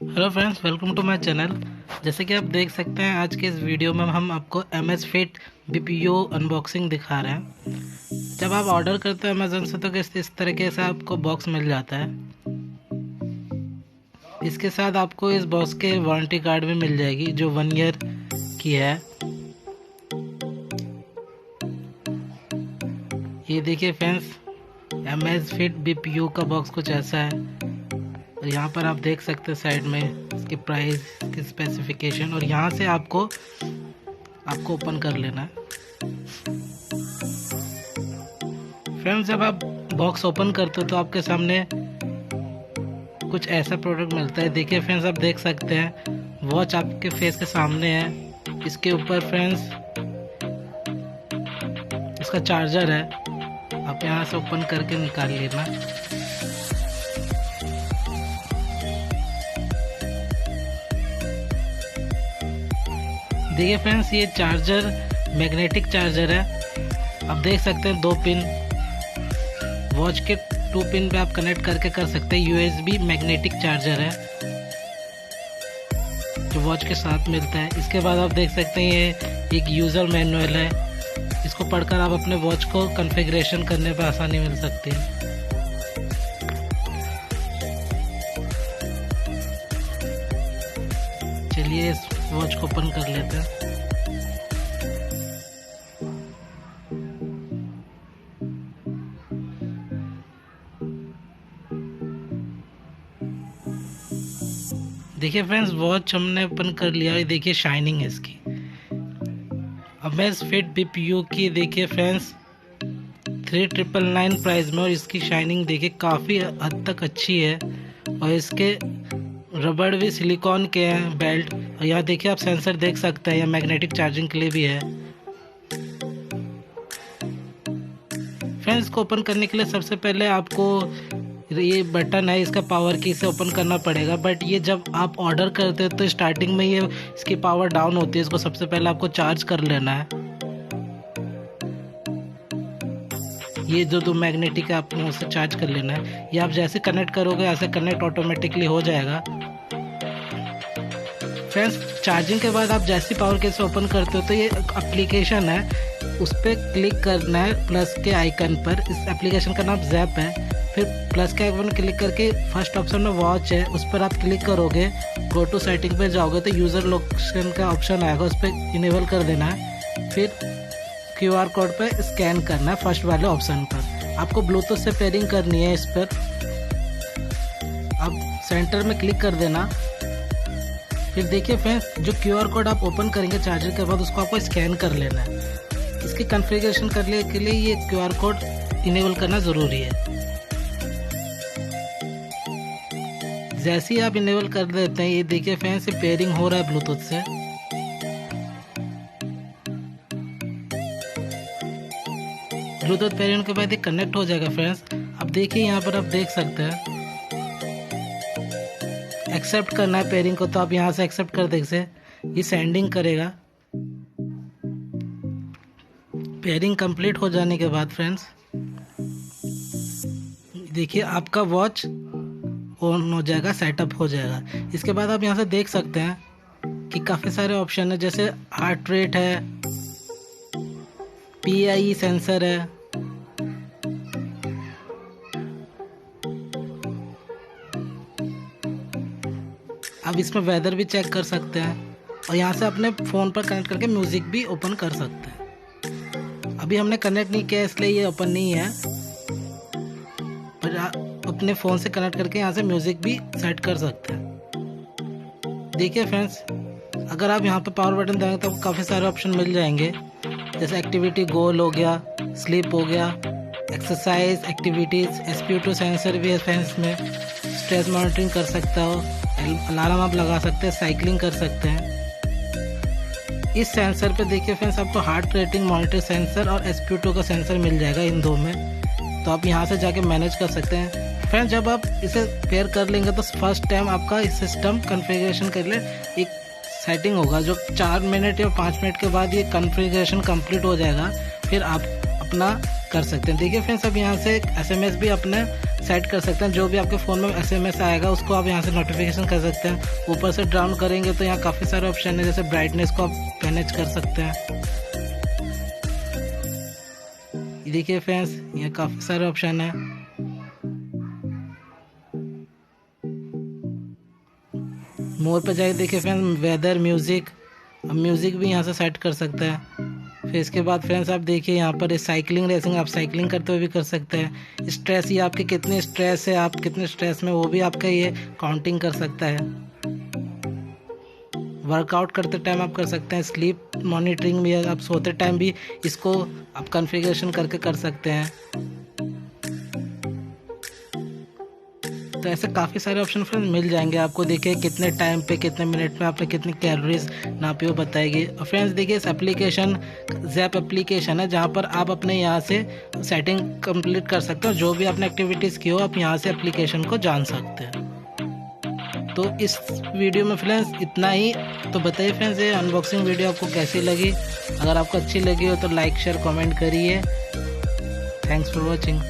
Hello friends, welcome to my channel. जैसे कि आप देख सकते हैं, आज के इस वीडियो में हम आपको MS Fit BPU अनबॉक्सिंग दिखा रहे हैं। जब आप ऑर्डर करते हैं अमेज़न से तो इस तरीके से आपको बॉक्स मिल जाता है। इसके साथ आपको इस बॉक्स के वारंटी कार्ड भी मिल जाएगी जो 1 ईयर की है। ये देखिए फ्रेंड्स, MS Fit BPU का बॉक्स कुछ ऐसा है। और यहाँ पर आप देख सकते हैं साइड में इसकी प्राइस, इसकी स्पेसिफिकेशन, और यहाँ से आपको ओपन कर लेना है। फ्रेंड्स, जब आप बॉक्स ओपन करते हो तो आपके सामने कुछ ऐसा प्रोडक्ट मिलता है। देखिए फ्रेंड्स, आप देख सकते हैं वॉच आपके फेस के सामने है। इसके ऊपर फ्रेंड्स इसका चार्जर है। आप यहाँ से ओपन करके निकाल लेना। देखिए फ्रेंड्स, ये चार्जर मैग्नेटिक चार्जर है। आप देख सकते हैं 2 पिन, वॉच के 2 पिन पे आप कनेक्ट करके कर सकते हैं। USB मैग्नेटिक चार्जर है जो वॉच के साथ मिलता है। इसके बाद आप देख सकते हैं ये एक यूज़र मैनुअल है। इसको पढ़कर आप अपने वॉच को कॉन्फ़िगरेशन करने पर आसानी मिल सकती है। चलिए इस वॉच को ओपन कर लेते हैं। देखिए फ्रेंड्स, वॉच हमने ओपन कर लिया है। देखिए शाइनिंग है इसकी। MS Fit BPU की देखिए फ्रेंड्स 3999 प्राइस में, और इसकी शाइनिंग देखिए काफ़ी हद तक अच्छी है। और इसके रबड़ भी सिलिकॉन के हैं, बेल्ट। और यहाँ देखिए आप सेंसर देख सकते हैं, यह मैग्नेटिक चार्जिंग के लिए भी है। फ्रेंड्स, को ओपन करने के लिए सबसे पहले आपको ये बटन है, इसका पावर की से ओपन करना पड़ेगा। बट ये जब आप ऑर्डर करते हो तो स्टार्टिंग में ये इसकी पावर डाउन होती है। इसको सबसे पहले आपको चार्ज कर लेना है। ये जो मैग्नेटिक है आपको उससे चार्ज कर लेना है। ये आप जैसे कनेक्ट करोगे ऐसे कनेक्ट ऑटोमेटिकली हो जाएगा। फ्रेंड्स, चार्जिंग के बाद आप जैसी पावर केस ओपन करते हो तो ये एप्लीकेशन है, उस पर क्लिक करना है प्लस के आइकन पर। इस एप्लीकेशन का नाम ज़ैप है। फिर प्लस के आइकन क्लिक करके फर्स्ट ऑप्शन में वॉच है, उस पर आप क्लिक करोगे। गो टू सेटिंग पे जाओगे तो यूज़र लोकेशन का ऑप्शन आएगा, उस पर इनेबल कर देना है। फिर QR कोड पे स्कैन करना है फर्स्ट वाले ऑप्शन पर। आपको ब्लूटूथ से पेयरिंग करनी है। इस पर आप सेंटर में क्लिक कर देना। फिर देखिए फ्रेंड्स, जो QR कोड आप ओपन करेंगे चार्जर के बाद, उसको आपको स्कैन कर लेना है। इसकी कॉन्फ़िगरेशन करने के लिए ये QR कोड इनेबल करना ज़रूरी है। जैसे ही आप इनेबल कर देते हैं, ये देखिए फ्रेंड्स, ये पेयरिंग हो रहा है ब्लूटूथ से। ब्लूटूथ पेयरिंग के बाद ये कनेक्ट हो जाएगा। फ्रेंड्स, अब देखिए यहाँ पर आप देख सकते हैं एक्सेप्ट करना है पेयरिंग को, तो आप यहाँ से एक्सेप्ट कर देखिए ये सेंडिंग करेगा। पेयरिंग कंप्लीट हो जाने के बाद फ्रेंड्स देखिए आपका वॉच ऑन हो जाएगा, सेटअप हो जाएगा। इसके बाद आप यहाँ से देख सकते हैं कि काफ़ी सारे ऑप्शन है, जैसे हार्ट रेट है, PIE सेंसर है, आप इसमें वेदर भी चेक कर सकते हैं। और यहाँ से अपने फ़ोन पर कनेक्ट करके म्यूज़िक भी ओपन कर सकते हैं। अभी हमने कनेक्ट नहीं किया इसलिए ये ओपन नहीं है, पर अपने फ़ोन से कनेक्ट करके यहाँ से म्यूज़िक भी सेट कर सकते हैं। देखिए फ्रेंड्स, अगर आप यहाँ पे पावर बटन देंगे तो काफ़ी सारे ऑप्शन मिल जाएंगे, जैसे एक्टिविटी गोल हो गया, स्लीप हो गया, एक्सरसाइज एक्टिविटीज़, SpO2 सेंसर भी है फ्रेंड्स में, स्ट्रेस मॉनिटरिंग कर सकता हो, अलार्म आप लगा सकते हैं, साइकिलिंग कर सकते हैं। इस सेंसर पे देखिए फ्रेंड्स, आपको हार्ट रेटिंग मॉनिटर सेंसर और SpO2 का सेंसर मिल जाएगा इन 2 में, तो आप यहाँ से जाके मैनेज कर सकते हैं। फ्रेंड्स, जब आप इसे पेयर कर लेंगे तो फर्स्ट टाइम आपका इस सिस्टम कॉन्फ़िगरेशन के लिए एक सेटिंग होगा, जो 4 मिनट या 5 मिनट के बाद ये कॉन्फ़िगरेशन कंप्लीट हो जाएगा। फिर आप अपना कर सकते हैं। देखिए फ्रेंड्स, अब यहाँ से SMS भी अपने सेट कर सकते हैं। जो भी आपके फ़ोन में SMS आएगा उसको आप यहाँ से नोटिफिकेशन कर सकते हैं। ऊपर से डाउन करेंगे तो यहाँ काफ़ी सारे ऑप्शन है, जैसे ब्राइटनेस को आप मैनेज कर सकते हैं। देखिए फ्रेंड्स, यहाँ काफ़ी सारे ऑप्शन है। मोर पे जाके देखिए फ्रेंड्स, वेदर, म्यूज़िक, अब म्यूज़िक भी यहाँ से सेट कर सकते हैं। फिर इसके बाद फ्रेंड्स आप देखिए यहाँ पर साइकिलिंग रेसिंग, आप साइकिलिंग करते हुए भी कर सकते हैं। स्ट्रेस, ये आपके कितने स्ट्रेस है, आप कितने स्ट्रेस में, वो भी आपका ये काउंटिंग कर सकता है। वर्कआउट करते टाइम आप कर सकते हैं। स्लीप मॉनिटरिंग भी, आप सोते टाइम भी इसको आप कॉन्फ़िगरेशन करके कर सकते हैं। तो ऐसे काफ़ी सारे ऑप्शन फ्रेंड्स मिल जाएंगे आपको। देखिए कितने टाइम पे, कितने मिनट में आपने कितनी कैलोरीज नापी वो बताएगी। और फ्रेंड्स देखिए, इस एप्लीकेशन ज़ैप एप्लीकेशन है जहाँ पर आप अपने यहाँ से सेटिंग कंप्लीट कर सकते हो। जो भी आपने एक्टिविटीज़ की हो आप यहाँ से एप्लीकेशन को जान सकते हैं। तो इस वीडियो में फ्रेंड्स इतना ही। तो बताइए फ्रेंड्स, ये अनबॉक्सिंग वीडियो आपको कैसी लगी। अगर आपको अच्छी लगी हो तो लाइक शेयर कमेंट करिए। Thanks for watching.